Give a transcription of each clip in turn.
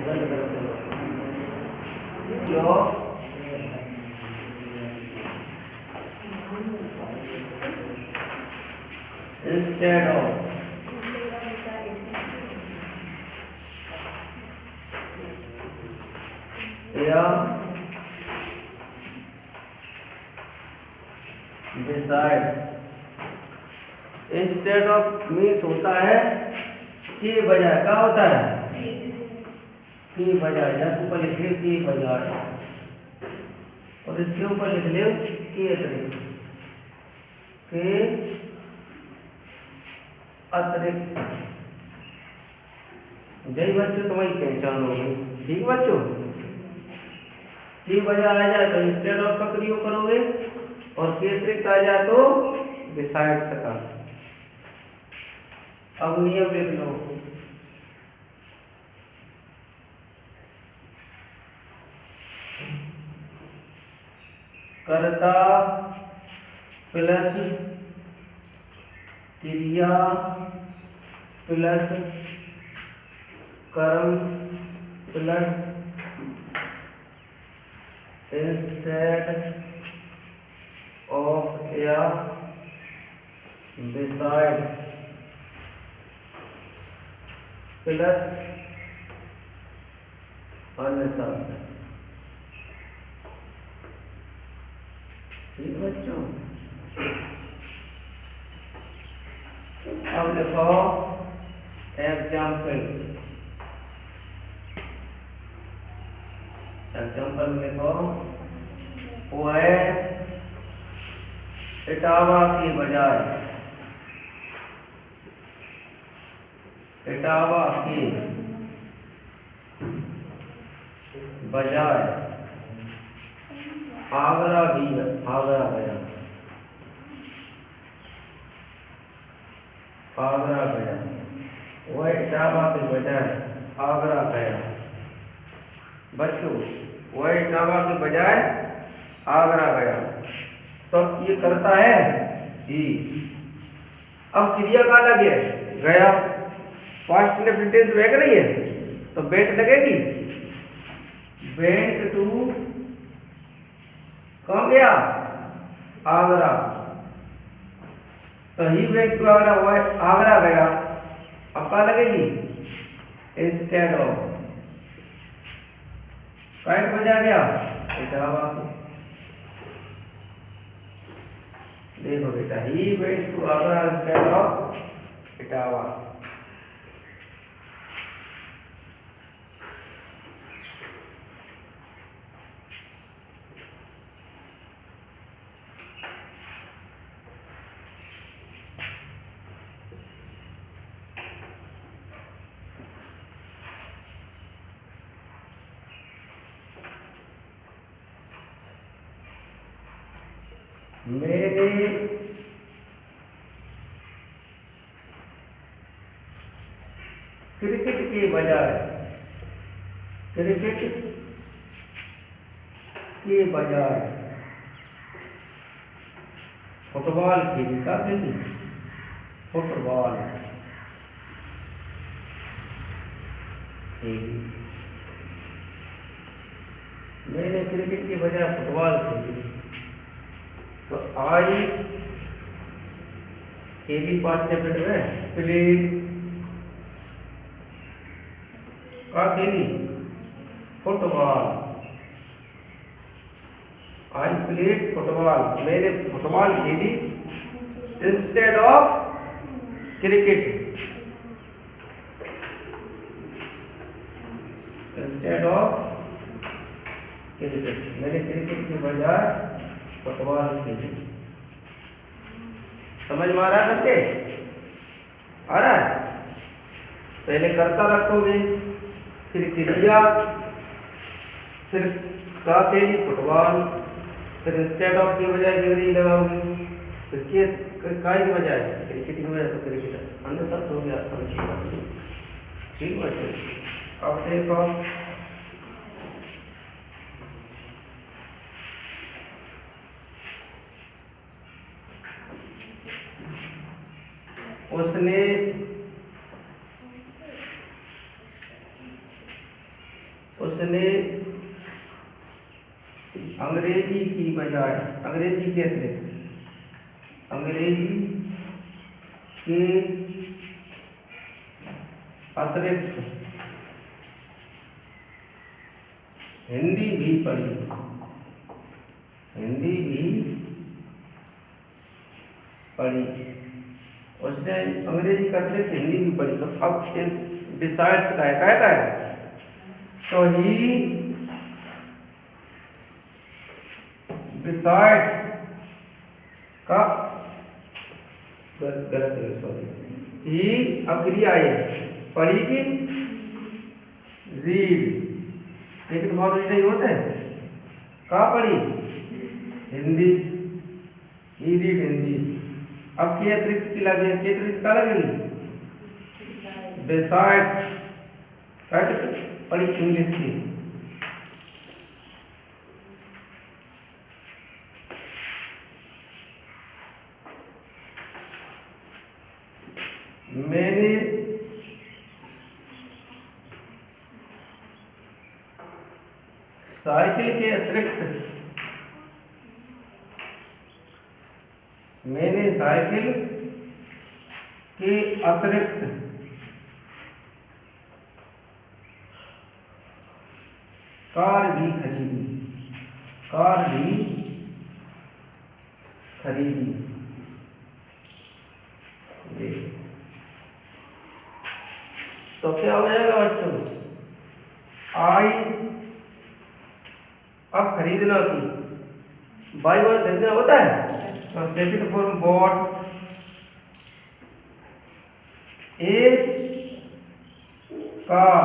बंद करो क्यों इंस्टेड ऑफ या besides इंस्टेड ऑफ मीन्स होता है के बजाय क्या होता है के बजाय जब ऊपर लिख लियो के बजाय और इसके ऊपर लिख लियो के अतिरिक्त के अतिरिक्त जय बच्चों तुम्हारी पहचान हो गई ठीक बच्चों के बजाय आ जाए तो इंस्टेड ऑफ का प्रयोग करोगे और के अतिरिक्त आ जाए तो बिसाइड्स का। अब नियम लिख लो कर्ता प्लस क्रिया प्लस कर्म प्लस इंस्टेड ऑफ या बिसाइड्स प्लस अन्य शब्द। ठीक बच्चों अब लिखो एग्जाम्पल लिखो वह इटावा की बजाय इटावा की बजाय आगरा गया आगरा गया वह इटावा की बजाय आगरा गया। बच्चों वह इटावा की बजाय आगरा गया तो ये करता है ही। अब क्रिया का लगे गया पास्ट इंडेफिनिट टेंस नहीं है तो वेंट लगेगी वेंट टू कहाँ गया आगरा तो ही वेंट टू आगरा वह आगरा गया। अब क्या लगेगी इंस्टेड ऑफ काय बजा गया इटावा। देखो बेटा he went to Agra instead of Etawah. मेरे क्रिकेट के बजाय फुटबॉल खेली का खेली फुटबॉल खेली। मैंने क्रिकेट के बजाय फुटबॉल खेली तो आई खेली पास्ट इंडेफिनिट में प्लेड का खेली फुटबॉल। आई प्लेड फुटबॉल मैंने फुटबॉल खेली इंस्टेड ऑफ क्रिकेट मैंने क्रिकेट के बजाय फुटबॉल खेली। समझ में आ रहा है करके आ रहा है। पहले कर्ता रखोगे फिर क्रिया फिर का खेली फुटबॉल फिर इंस्टेड ऑफ की बजाय डिग्री लगाओगे फिर के काय की बजाय क्रिकेट की बजाय तो क्रिकेट अन्य शब्द हो गया। ठीक है अब देखो उसने उसने अंग्रेजी की बजाय, अंग्रेजी के अतिरिक्त, अंग्रेजी के अतिरिक्त हिंदी भी पढ़ी, हिंदी भी पढ़ी। उसने अंग्रेजी का अतिरिक्त हिंदी भी पढ़ी। तो अब इस बिसाइड्स का है तो ही बिसाइड्स का गलत है, सॉरी, ही अब क्रिया है पढ़ी की रीड, लेकिन बहुत नहीं होते हैं। कहाँ पढ़ी? हिंदी, ही रीड हिंदी। अब के अतिरिक्त की लगे, के अतिरिक्त क्या लगेगी? बिसाइड्स पढ़ी इंग्लिश की। मैंने साइकिल के अतिरिक्त, मैंने साइकिल के अतिरिक्त कार भी खरीदी, कार भी खरीदी। तो क्या हो जाएगा बच्चों? आई, अब खरीदना की बाई वन खरीदना होता है, तो सेकंड फॉर्म बॉट ए कार,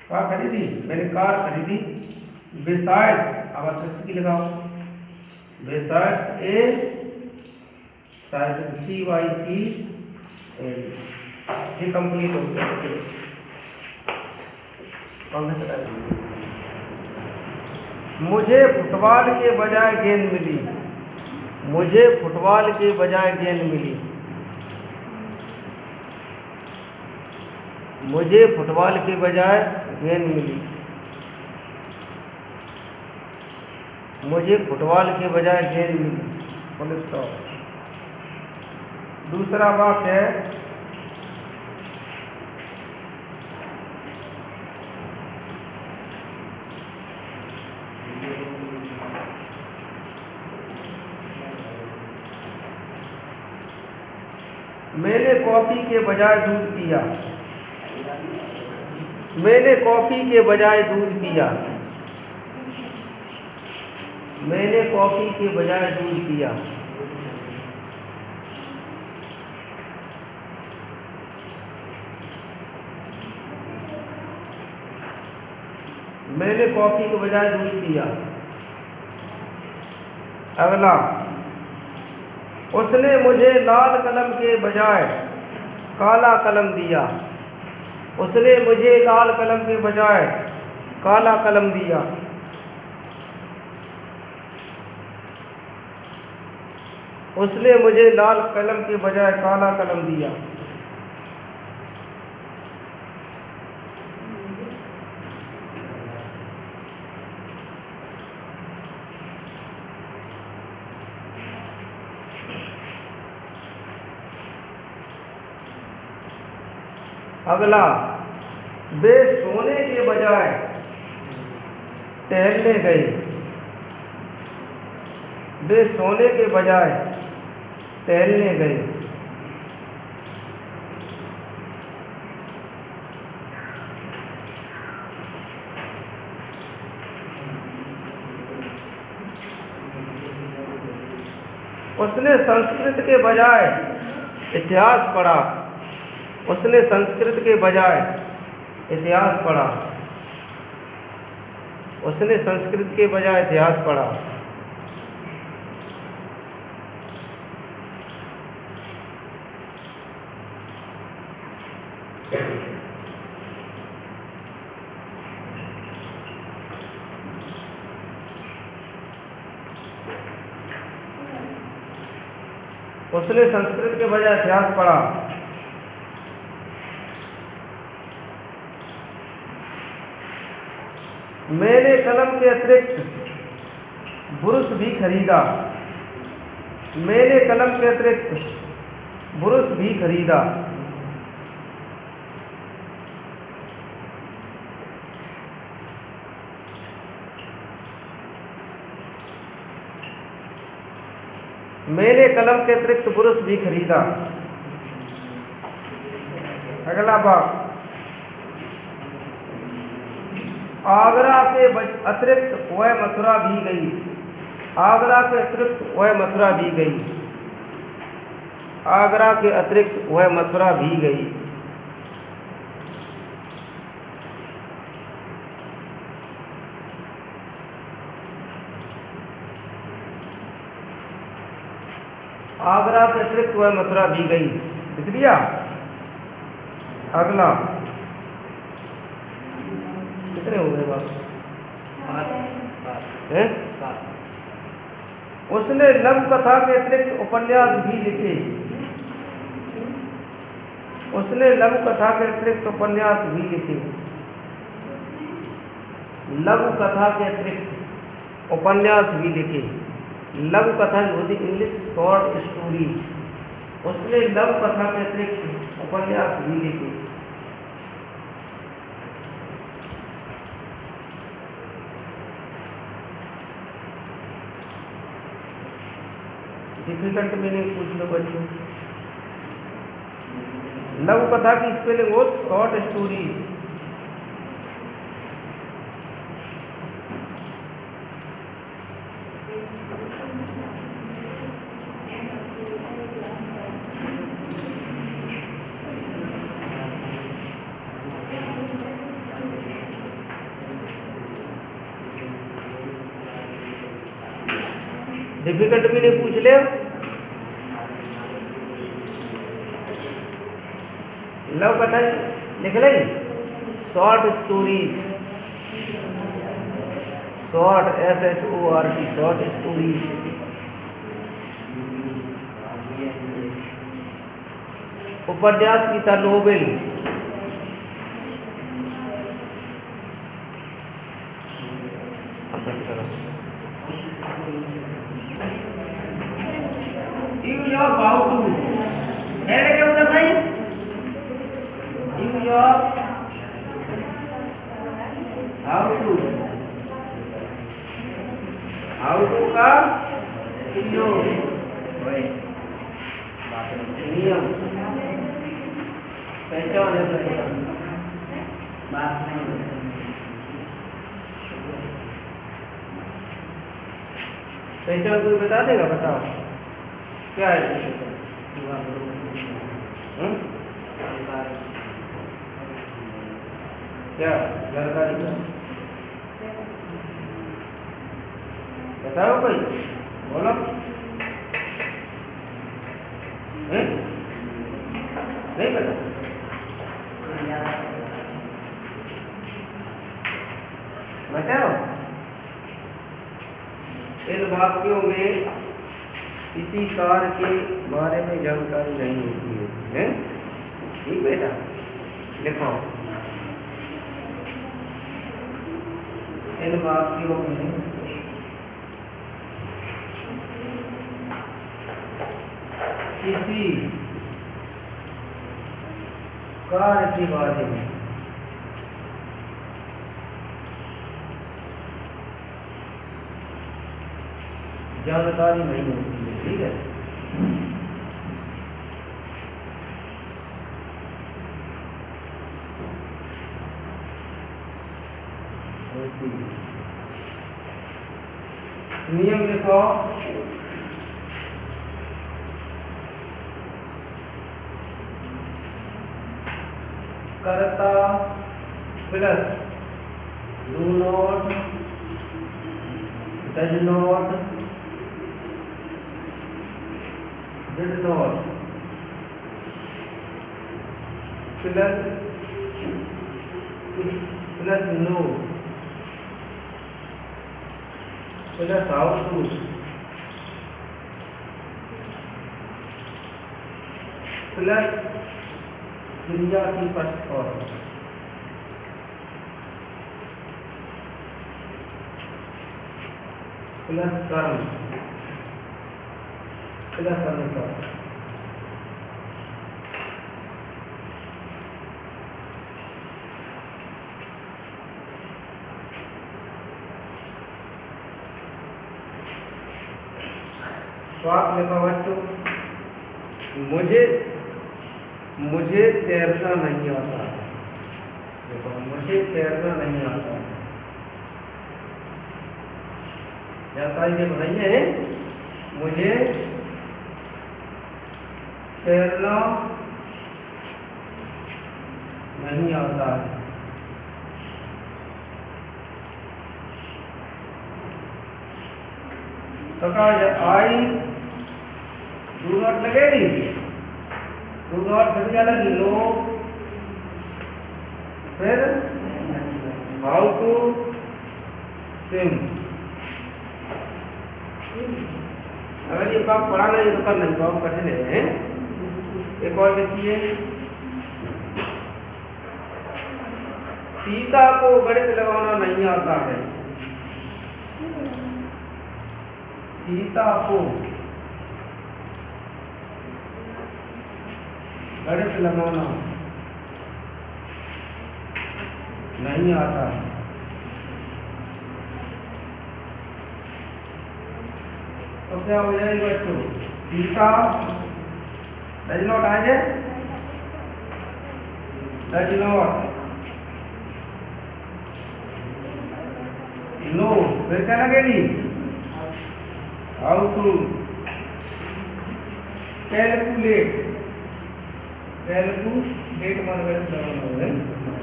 कार खरीदी, मैंने कार खरीदी। बिसाइड्स, अब अतिरिक्त की लगाओ, बिसाइड्स ए साइकिल, सी वाई सी ए, ये कंप्लीट हो गया। मुझे फुटबॉल के बजाय गेंद मिली, मुझे फुटबॉल के बजाय गेंद मिली, मुझे फुटबॉल के बजाय गेंद मिली, मुझे फुटबॉल के बजाय गेंद मिली। Full stop. दूसरा वाक्य है मैंने कॉफी के बजाय दूध पिया, मैंने कॉफी के बजाय दूध पिया, मैंने कॉफी के बजाय दूध पिया। मैंने कॉफी के बजाय दूध पिया। अगला, उसने मुझे लाल कलम के बजाय काला कलम दिया, उसने मुझे लाल कलम के बजाय काला कलम दिया। उसने मुझे लाल कलम के बजाय काला कलम दिया। अगला, वे सोने के बजाय टहलने गए, वे सोने के बजाय टहलने गए। उसने संस्कृत के बजाय इतिहास पढ़ा, उसने संस्कृत के बजाय इतिहास पढ़ा, उसने संस्कृत के बजाय इतिहास पढ़ा। उसने संस्कृत के बजाय इतिहास पढ़ा। मैंने कलम के अतिरिक्त ब्रुश भी खरीदा। मैंने कलम के अतिरिक्त ब्रुश भी खरीदा। मैंने कलम के अतिरिक्त ब्रुश भी खरीदा। अगला भाग, आगरा के अतिरिक्त वह मथुरा भी गई। आगरा के अतिरिक्त वह मथुरा भी गई। आगरा के अतिरिक्त वह मथुरा भी गई। आगरा के अतिरिक्त वह मथुरा भी गई, लिख दिया। अगला कितने हो गए बात? उसने लघु कथा के अतिरिक्त उपन्यास भी लिखे। उसने लघु कथा के अतिरिक्त उपन्यास भी लिखे। लघु कथा के अतिरिक्त उपन्यास भी लिखे। लघु कथा की होती इंग्लिश शॉर्ट स्टोरी। उसने लघु कथा के अतिरिक्त उपन्यास भी लिखे। डिफिकल्ट मीनिंग पूछ लो बच्चों। लघु कथा की स्पेलिंग हो शॉर्ट स्टोरी। डिफिकल्ट मीनिंग पूछ ले। लव कथा लिख ले। Short stories, short SHORT, short stories. उपन्यास की था novel. Use of how to है क्या होता भाई? यूज ऑफ हाउ टू का प्रयोग, नियम पहचान है। बात नहीं पहचान कोई बता देगा? बताओ क्या है? क्या जानकारी बताओ कोई, बोलो। नहीं पता? बताओ। इन वाक्यों में किसी कार्य के बारे में जानकारी नहीं होती है। ठीक बेटा, लिखो। इन वाक्यों में किसी कार्य के बारे में जानकारी नहीं होती है। ठीक है, नियम लिखो। कर्ता plus do not, does not, did not plus no plus how to plus क्रिया की फर्स्ट फॉर्म। प्लस कर्म प्लस अनुसार। तो आप लिखा बच्चों, मुझे तैरना नहीं आता है। देखो, मुझे तैरना नहीं आता है, जानकारी बनाइए। मुझे तैरना नहीं आता है। तो कहा आई डू नॉट लगेगी, डू नॉट फिर क्या लगी, नो, फिर हाउ टू स्विम। अगर ये पाप पढ़ा नहीं तो कर नहीं पाओ, कठिन है। एक और लिखिए, सीता को गणित लगाना नहीं आता है। सीता को गणित लगाना नहीं आता है। तो क्या हो जाएगा बच्चों, सीता डज नॉट आ जाए, डज नॉट नो, फिर क्या लगेगी, how to calculate, calculate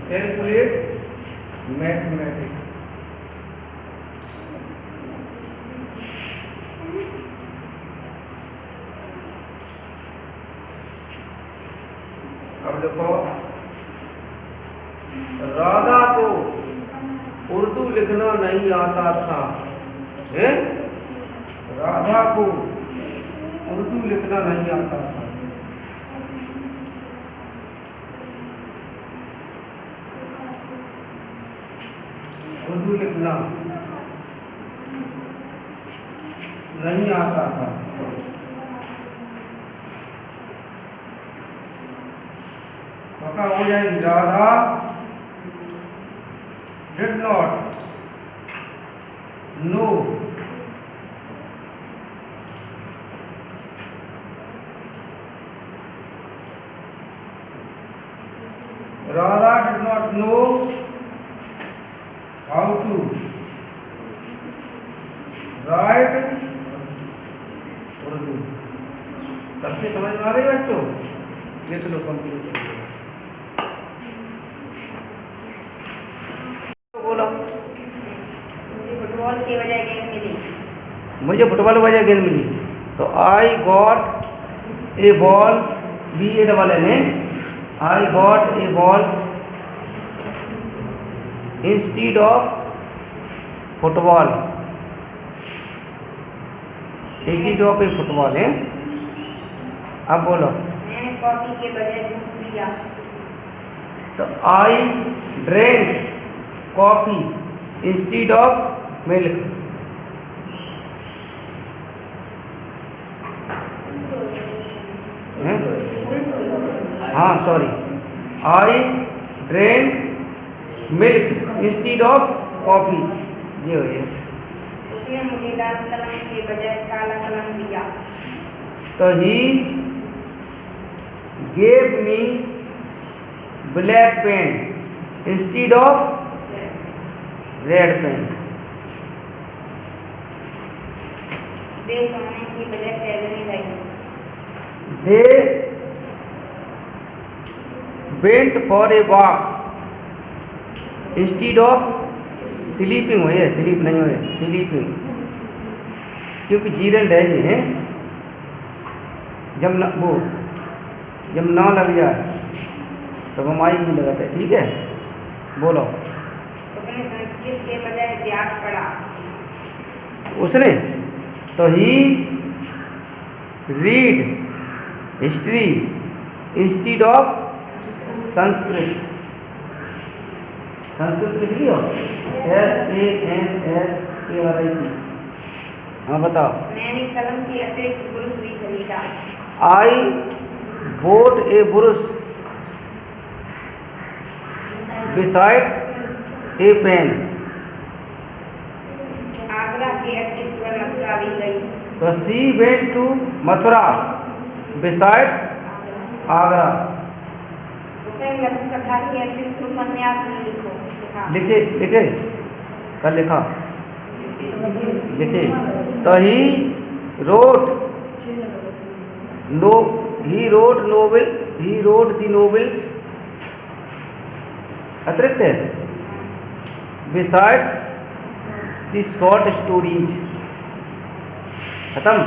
calculate mathematics. अब देखो, राधा को उर्दू लिखना नहीं आता था, है? राधा को उर्दू लिखना नहीं आता था। उर्दू लिखना नहीं आता था। पक्का हो जाएगी, Radha did not know Radha did not know how to write Urdu. सबसे समझ में आ रही बच्चों, लिख लो कंप्यूटर। बोलो, फुटबॉल की वजह गेंद मिली, मुझे फुटबॉल की वजह गेंद मिली। तो I got a ball, BALL, I got a ball instead of football, instead of a football है। अब बोलो, मैंने कॉफी के बजाय दूध पिया। तो I drank coffee instead of milk। हाँ sorry, I drank milk instead of coffee, ये हो गया। उसने मुझे लाल कलम के बजाय काला कलम दिया। तो he gave me black pen instead of red pen। वे सोने की बजाय टहलने गए। They went for a walk instead of sleeping। हो है, स्लीप नहीं हो, स्लीपिंग, क्योंकि जीरन रह गए हैं। जब न वो जब ना लग जाए तो हमारी नहीं लगाता है, ठीक है। बोलो, उसने संस्कृत के बजाय इतिहास पढ़ा। उसने, so he read history instead of Sanskrit. Sanskrit लिख लियो, SANSKRIT। हाँ बताओ। मैंने कलम के अतिरिक्त ब्रश भी खरीदा। I bought a brush besides a pen. Agra के अतिरिक्त वह मथुरा भी गई। So she went to Mathura besides Agra. उसे लघु कथा के अतिरिक्त उपन्यास भी लिखा। लिखे लिखे कल लिखा लिखे। तो ही रोट द नोवेल्स अतिरिक्त है बिसाइड्स द शॉर्ट स्टोरीज। खत्म।